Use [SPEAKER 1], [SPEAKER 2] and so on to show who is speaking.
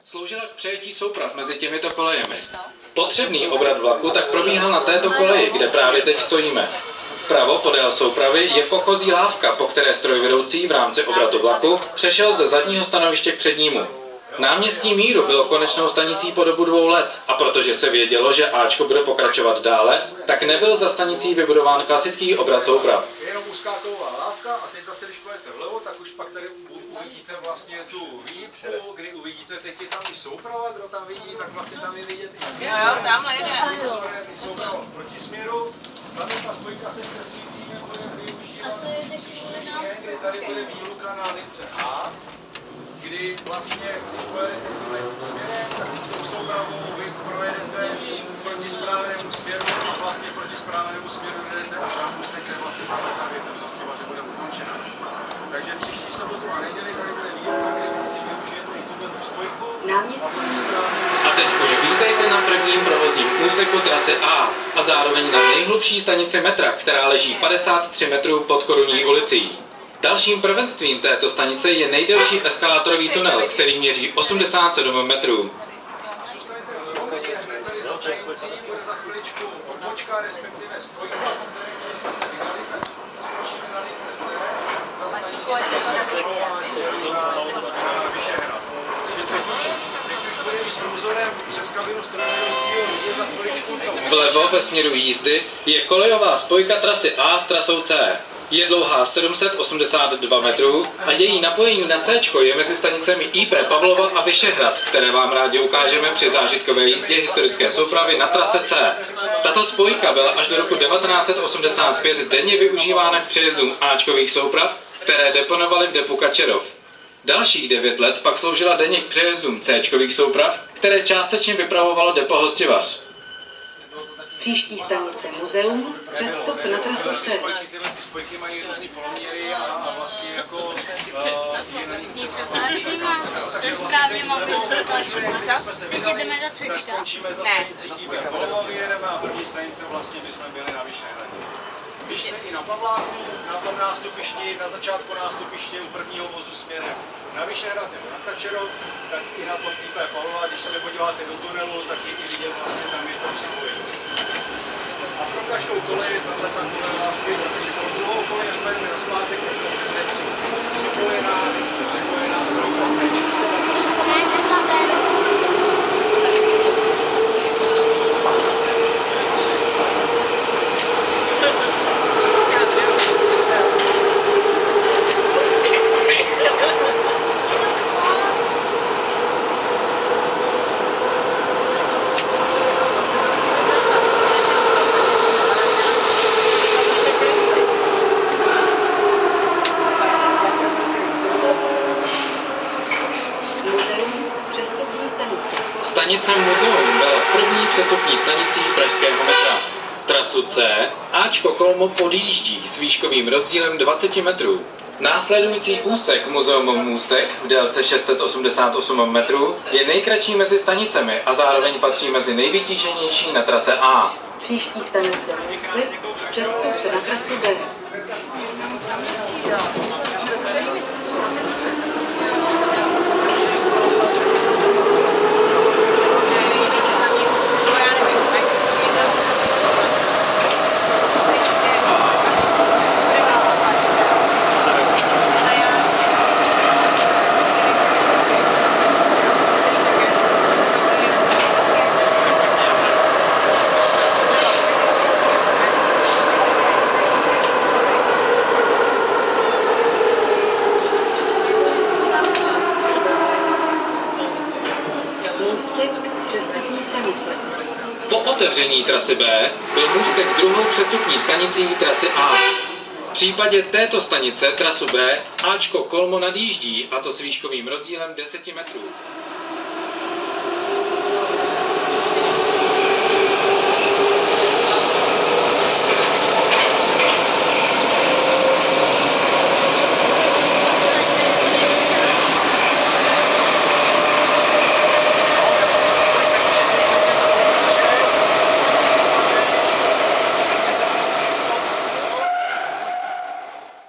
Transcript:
[SPEAKER 1] Sloužila k přejetí souprav mezi těmito kolejemi. Potřebný obrat vlaku tak probíhal na této koleji, kde právě teď stojíme. Vpravo podél soupravy je pochozí lávka, po které strojvedoucí v rámci obratu vlaku přešel ze zadního stanoviště k přednímu. Náměstí Míru bylo konečnou stanicí po dobu 2 let a protože se vědělo, že Ačko bude pokračovat dále, tak nebyl za stanicí vybudován klasický obrat souprav.
[SPEAKER 2] Je jenom úzká kovová lávka a teď zase, když půjdete vlevo, tak už pak tady uvidíte vlastně tu výjimku, kdy uvidíte, teď je tam i souprava, kdo tam vidí, tak vlastně tam je vidět i
[SPEAKER 3] tamhle jde.
[SPEAKER 2] pozorem i souprava v protisměru. Tam je ta spojka se cestujícími, bude využívat kdy tady bude výluka na lince A, kdy vlastně, když pojedete tím směrem, tak s tou soupravou vy projedete proti správnému směru a vlastně proti správnému směru jdete až na můstek, kde vlastně ta větev že bude ukončena. Takže příští sobotu a neděli tady bude výluka, kdy vlastně využijete i tuto spojku a proti správnému směru.
[SPEAKER 1] A teď už vítejte na prvním provozním úseku trasy A a zároveň na nejhlubší stanici metra, která leží 53 metrů pod Korunní ulicí. Dalším prvenstvím této stanice je nejdelší eskalátorový tunel, který měří 87 metrů.
[SPEAKER 2] Tady za stanicí bude za chviličku odbočka, respektive spojka, kde jsme se vydali, takže skočíme na lince C, za stanicí na Vyšehrad. Teď už budeš průzorem přes kabinu strojvedoucího vidět za chviličku to.
[SPEAKER 1] Vlevo ve směru jízdy je kolejová spojka trasy A s trasou C. Je dlouhá 782 metrů a její napojení na C je mezi stanicemi IP Pavlova a Vyšehrad, které vám rádi ukážeme při zážitkové jízdě historické soupravy na trase C. Tato spojka byla až do roku 1985 denně využívána k přejezdům Ačkových souprav, které deponovaly v depu Kačerov. Dalších 9 let pak sloužila denně k přejezdům Cčkových souprav, které částečně vypravovalo depo Hostivař.
[SPEAKER 4] Příští stanice muzeum, přestup na trasu C.
[SPEAKER 2] Tyhle spojky mají různý poloměry a vlastně jako je na nich představovat.
[SPEAKER 3] To je správně jdeme do
[SPEAKER 2] Tak skončíme za stanicí IB Pavlova, vyjedeme a první stanice vlastně bychom byli na Vyšehradě. Když jste i na Pavláku, na tom nástupišti, na začátku nástupiště u prvního vozu směrem na Vyšehrad nebo na Kačerov, tak i na tom IP Pavlova, když se podíváte do tunelu, tak je i vidět vlastně tam je to připojení. A pro každou kolej je tahle ta kolejová spojka, takže pro druhou kolej, až pojedeme na zpátek, tak zase bude připojená spojka s C.
[SPEAKER 1] Stanice Muzeum byla v první přestupní stanicí pražského metra. Trasu C Ačko Kolmo podjíždí s výškovým rozdílem 20 metrů. Následující úsek Muzeum Můstek v délce 688 metrů je nejkratší mezi stanicemi a zároveň patří mezi nejvytíženější na trase A.
[SPEAKER 4] Příští stanice Můstek, přestup na trasu B.
[SPEAKER 1] Po otevření trasy B byl Můstek druhou přestupní stanicí trasy A. V případě této stanice trasu B Ačko Kolmo nadjíždí, a to s výškovým rozdílem 10 metrů.